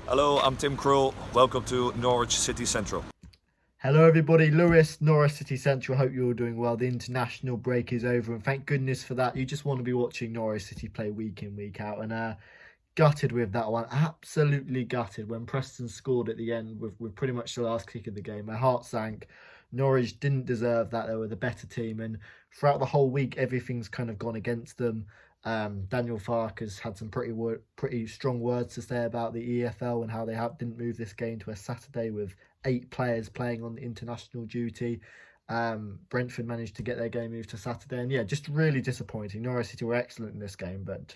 Hello, I'm Tim Krul. Welcome to Norwich City Central. Hello everybody, Lewis, Norwich City Central. Hope you're all doing well. The international break is over and thank goodness for that. You just want to be watching Norwich City play week in, week out, and gutted with that one. Absolutely gutted when Preston scored at the end with pretty much the last kick of the game. My heart sank. Norwich didn't deserve that. They were the better team, and throughout the whole week everything's kind of gone against them. Daniel Farke has had some pretty strong words to say about the EFL and how they didn't move this game to a Saturday with 8 players playing on international duty. Brentford managed to get their game moved to Saturday, and yeah, just really disappointing. Norwich City were excellent in this game, but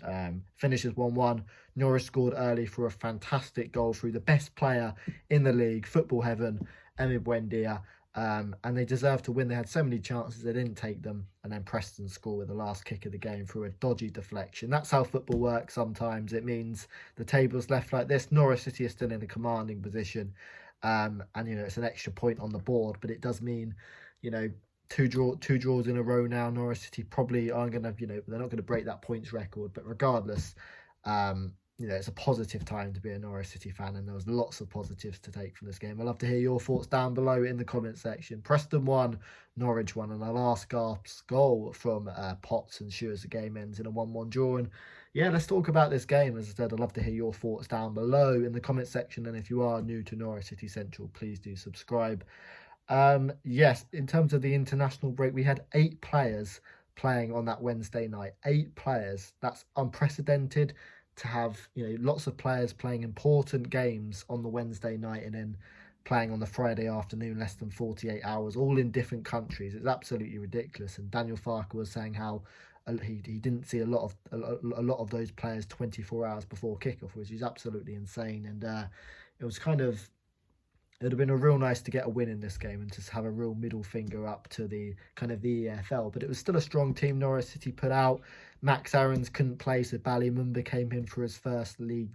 finishes 1-1. Norwich scored early for a fantastic goal through the best player in the league, football heaven, BUENDIA. And they deserved to win. They had so many chances, they didn't take them, and then Preston score with the last kick of the game through a dodgy deflection. That's how football works sometimes. It means the table's left like this. Norwich City are still in a commanding position, and it's an extra point on the board, but it does mean two draws in a row now. Norwich City probably aren't going to, they're not going to break that points record, but regardless, it's a positive time to be a Norwich City fan, and there was lots of positives to take from this game. I'd love to hear your thoughts down below in the comment section. Preston won, Norwich won, and our last gasp goal from POTTS ensures the game ends in a 1-1 draw. And yeah, let's talk about this game. As I said, I'd love to hear your thoughts down below in the comment section, and if you are new to Norwich City Central, please do subscribe. Yes, in terms of the international break, we had 8 players playing on that Wednesday night. 8 players. That's unprecedented to have, lots of players playing important games on the Wednesday night and then playing on the Friday afternoon, less than 48 hours, all in different countries. It's absolutely ridiculous. And Daniel Farke was saying how he didn't see a lot of those players 24 hours before kickoff, which is absolutely insane. And it was it would have been a real nice to get a win in this game and just have a real middle finger up to the kind of the EFL. But it was still a strong team Norwich City put out. Max Aarons couldn't play, so Ballymumba came in for his first league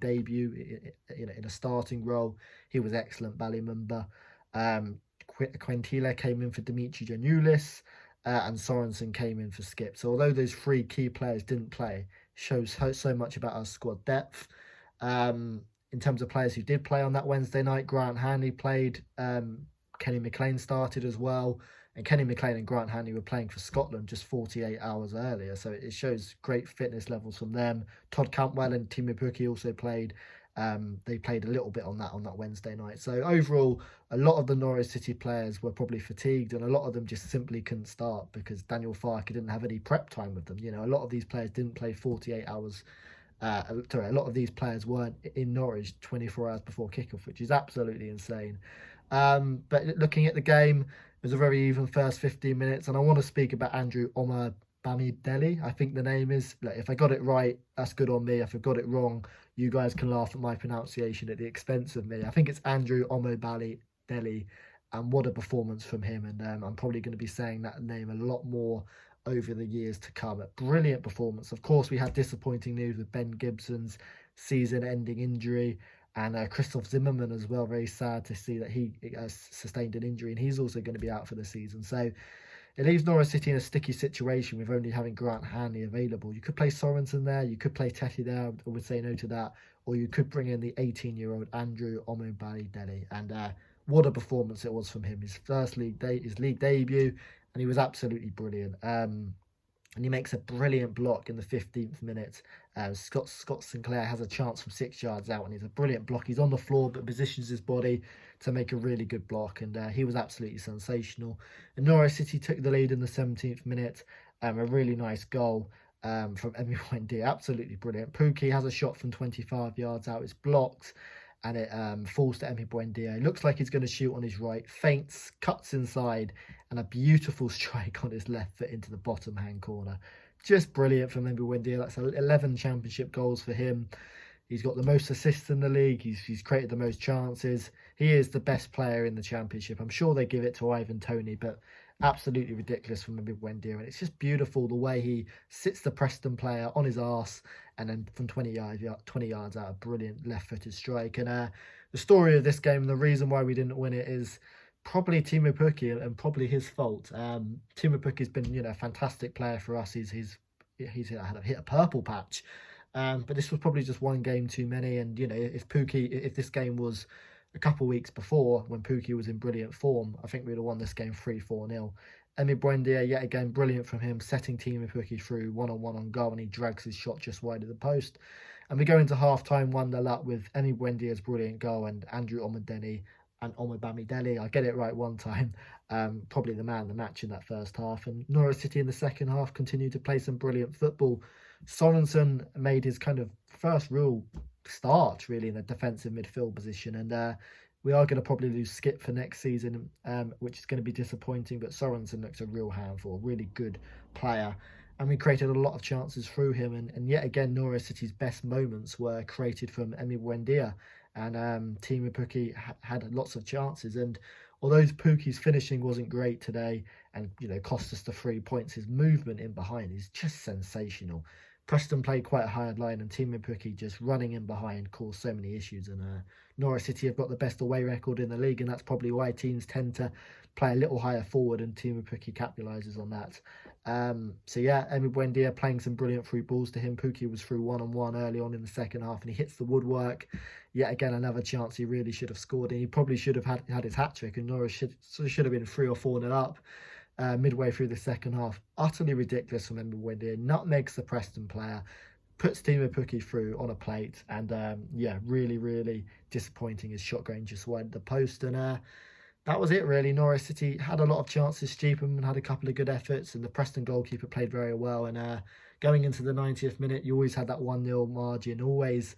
debut, in a starting role. He was excellent, Ballymumba. Quintila came in for Dimitri Giannoulis, and Sorensen came in for Skip. So although those 3 key players didn't play, shows so much about our squad depth. In terms of players who did play on that Wednesday night, Grant Hanley played, Kenny McLean started as well, and Kenny McLean and Grant Hanley were playing for Scotland just 48 hours earlier, so it shows great fitness levels from them. Todd Cantwell and Teemu Pukki also played. They played a little bit on that Wednesday night. So overall, a lot of the Norwich City players were probably fatigued, and a lot of them just simply couldn't start because Daniel Farke didn't have any prep time with them. A lot of these players didn't play 48 hours. A lot of these players weren't in Norwich 24 hours before kickoff, which is absolutely insane. But looking at the game, it was a very even first 15 minutes, and I want to speak about Andrew Omobamidele, I think the name is. If I got it right, that's good on me. If I got it wrong, you guys can laugh at my pronunciation at the expense of me. I think it's Andrew Omobamidele, and what a performance from him. And I'm probably going to be saying that name a lot more over the years to come. A brilliant performance. Of course, we had disappointing news with Ben Gibson's season-ending injury, and Christoph Zimmermann as well. Very sad to see that he sustained an injury, and he's also going to be out for the season. So it leaves Norwich City in a sticky situation with only having Grant Hanley available. You could play Sorensen there, you could play Tetty there, I would say no to that, or you could bring in the 18-year-old Andrew Omobamidele. And what a performance it was from him. His league debut, and he was absolutely brilliant. And he makes a brilliant block in the 15th minute. Scott Sinclair has a chance from 6 yards out, and it's a brilliant block. He's on the floor but positions his body to make a really good block, and he was absolutely sensational. And Norwich City took the lead in the 17th minute. A really nice goal from BUENDIA, absolutely brilliant. Pukki has a shot from 25 yards out. It's blocked, and it falls to BUENDIA. It looks like he's going to shoot on his right, feints, cuts inside, and a beautiful strike on his left foot into the bottom hand corner. Just brilliant from BUENDIA. That's 11 championship goals for him. He's got the most assists in the league. He's created the most chances. He is the best player in the championship. I'm sure they give it to Ivan Toney, but absolutely ridiculous from BUENDIA. And it's just beautiful the way he sits the Preston player on his arse, and then from 20 yards out, a brilliant left-footed strike. And the story of this game, the reason why we didn't win it, is probably Teemu Pukki, and probably his fault. Teemu Pukki's been, a fantastic player for us. He's hit a purple patch But this was probably just one game too many. And, if this game was a couple of weeks before when Pukki was in brilliant form, I think we'd have won this game 3-4-0. Emi Buendia, yet again, brilliant from him, setting Teemu Pukki through one-on-one on goal, and he drags his shot just wide of the post. And we go into half-time 1-0 up with Emi Buendia's brilliant goal and Andrew Omodeni and Omobamidele. I get it right one time. Probably the man of the match in that first half. And Norwich City in the second half continued to play some brilliant football. Sorensen made his kind of first real start, really, in a defensive midfield position. And we are going to probably lose Skip for next season, which is going to be disappointing. But Sorensen looks a real handful, a really good player. And we created a lot of chances through him. And yet again, Norwich City's best moments were created from Emi Buendia. And Teemu Pukki had lots of chances. And although Pukki's finishing wasn't great today and, cost us the 3 points, his movement in behind is just sensational. Preston played quite a hard line, and Teemu Pukki just running in behind caused so many issues. And Norwich City have got the best away record in the league, and that's probably why teams tend to play a little higher forward, and Teemu Pukki capitalises on that. Emi Buendia playing some brilliant through balls to him. Pukki was through one-on-one early on in the second half, and he hits the woodwork. Yet again, another chance he really should have scored, and he probably should have had his hat-trick, and Norwich should have been 3 or 4-0 up. Midway through the second half. Utterly ridiculous from Emi Buendia. Nutmegs the Preston player, puts Teemu Pukki through on a plate, and really, really disappointing. His shot going just wide of the post, and that was it really. Norwich City had a lot of chances. Stupid had a couple of good efforts, and the Preston goalkeeper played very well. And going into the 90th minute, you always had that 1-0 margin. Always,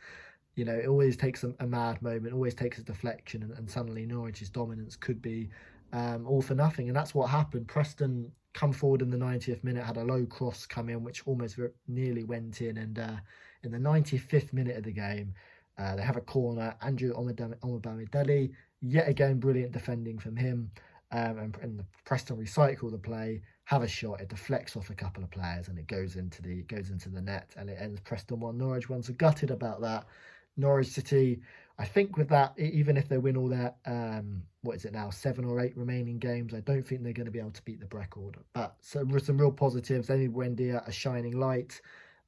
it always takes a mad moment, always takes a deflection, and suddenly Norwich's dominance could be all for nothing. And that's what happened. Preston come forward in the 90th minute, had a low cross come in, which almost nearly went in. And in the 95th minute of the game, they have a corner. Andrew Omobamidele, yet again, brilliant defending from him. And the Preston recycle the play, have a shot, it deflects off a couple of players, and it goes into the net, and it ends Preston 1, Norwich 1. So gutted about that. Norwich City, I think with that, even if they win all their, 7 or 8 remaining games, I don't think they're going to be able to beat the record. But with some real positives, Emi Buendia, a shining light.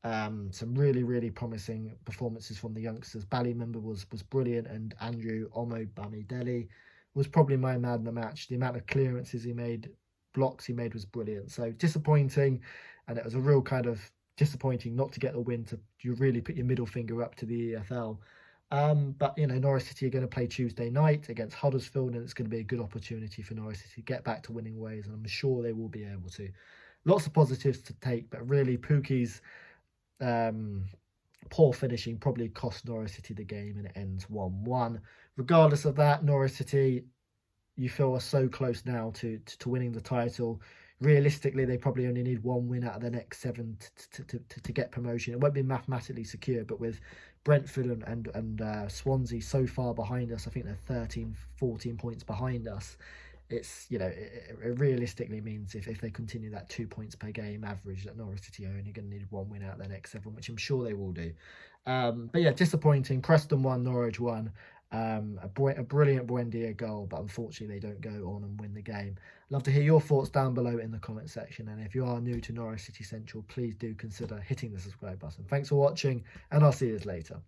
Some really, really promising performances from the youngsters. Ballymember was brilliant, and Andrew Omobamidele was probably my man of the match. The amount of clearances he made, blocks he made was brilliant. So disappointing, and it was a real kind of disappointing not to get the win. You really put your middle finger up to the EFL. But Norwich City are going to play Tuesday night against Huddersfield, and it's going to be a good opportunity for Norwich City to get back to winning ways, and I'm sure they will be able to. Lots of positives to take, but really Pukki's poor finishing probably cost Norwich City the game, and it ends 1-1. Regardless of that, Norwich City, you feel, are so close now to winning the title. Realistically, they probably only need 1 win out of the next 7 to get promotion. It won't be mathematically secure, but with Brentford and Swansea so far behind us, I think they're 13, 14 points behind us. It's, it realistically means if they continue that 2 points per game average, that Norwich City are only going to need 1 win out of their next 7, which I'm sure they will do. Disappointing. Preston 1, Norwich 1. A brilliant Buendia goal, but unfortunately they don't go on and win the game. Love to hear your thoughts down below in the comment section, and if you are new to Norwich City Central, please do consider hitting the subscribe button. Thanks for watching, and I'll see you later.